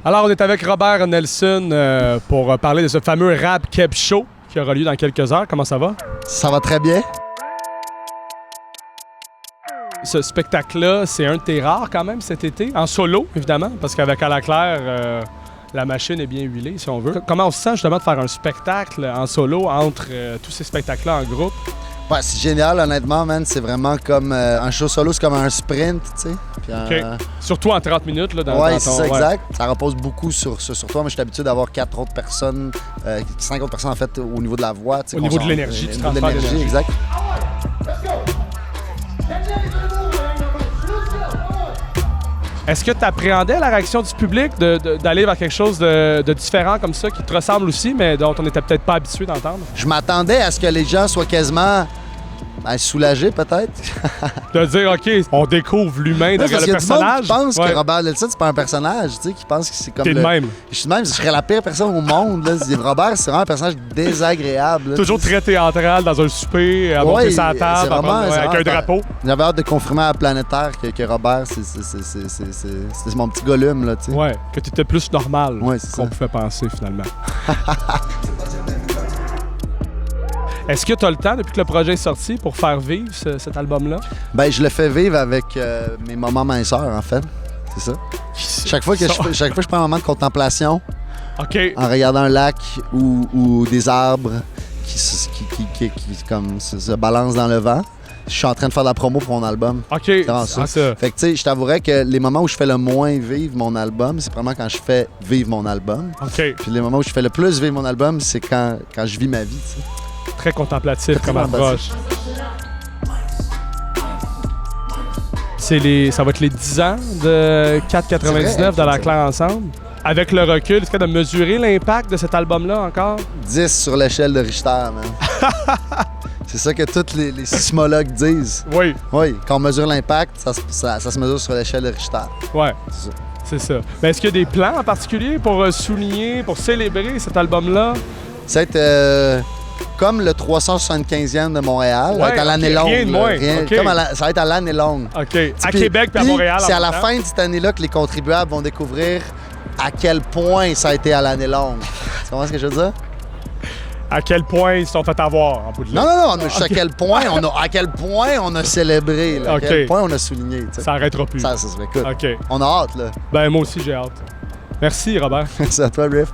Alors, on est avec Robert Nelson pour parler de ce fameux Rap Keb Show qui aura lieu dans quelques heures. Comment ça va? Ça va très bien. Ce spectacle-là, c'est un de tes rares quand même cet été, en solo évidemment, parce qu'avec À la Claire, la machine est bien huilée si on veut. Comment on se sent justement de faire un spectacle en solo entre tous ces spectacles-là en groupe? Ouais, c'est génial, honnêtement, man. C'est vraiment comme un show solo, c'est comme un sprint, tu sais. OK. Surtout en 30 minutes. Là, dans ouais, ton... c'est ça, exact. Ça repose beaucoup sur toi. Moi, je suis habitué d'avoir 4 autres personnes, 5 autres personnes, en fait, au niveau de la voix. Au niveau de l'énergie, tu transfères l'énergie. Exact. Est-ce que tu appréhendais la réaction du public d'aller vers quelque chose de différent comme ça, qui te ressemble aussi, mais dont on n'était peut-être pas habitué d'entendre? Je m'attendais à ce que les gens soient quasiment soulagés, peut-être. De dire, OK, on découvre l'humain derrière le personnage. Je pense que Robert Nelson, c'est pas un personnage, tu sais, qui pense que c'est comme. T'es le même. Je suis le même, je serais la pire personne au monde. Là. Robert, c'est vraiment un personnage désagréable. Là, toujours très théâtral dans un souper, à monter sa table, avec un drapeau. J'avais hâte de confirmer à la planétaire que Robert, c'est mon petit Gollum, là, tu sais. Ouais, que t'étais plus normal qu'on pouvait penser, finalement. Est-ce que tu as le temps, depuis que le projet est sorti, pour faire vivre cet album-là? Ben, je le fais vivre avec mes moments minceurs, en fait. C'est ça. Chaque fois que je prends un moment de contemplation, en regardant un lac ou des arbres qui comme, se balancent dans le vent, je suis en train de faire de la promo pour mon album. OK, c'est ça. Fait que, tu sais, je t'avouerais que les moments où je fais le moins vivre mon album, c'est vraiment quand je fais vivre mon album. OK. Puis les moments où je fais le plus vivre mon album, c'est quand je vis ma vie, tu sais. Très contemplatif comme approche. Ça va être les 10 ans de 4,99 de La Claire ensemble. Avec le recul, est-ce que de mesurer l'impact de cet album-là encore? 10 sur l'échelle de Richter, man. C'est ça que tous les sismologues disent. Oui. Oui, quand on mesure l'impact, ça se mesure sur l'échelle de Richter. Ouais. C'est ça. C'est ça. Mais est-ce qu'il y a des plans en particulier pour souligner, pour célébrer cet album-là? Ça va être comme le 375e de Montréal, ça va être à l'année longue. Rien de moins. Ça va être à l'année longue. OK. À Québec puis à Montréal. C'est à la fin de cette année-là que les contribuables vont découvrir à quel point ça a été à l'année longue. Tu comprends ce que je veux dire? À quel point ils se sont fait avoir en bout de ligne. Non, mais à quel point on a célébré, là, à quel point on a souligné. T'sais. Ça arrêtera plus. Ça se écoute. OK. On a hâte, là. Ben moi aussi, j'ai hâte. Merci, Robert. Merci à toi, Riff.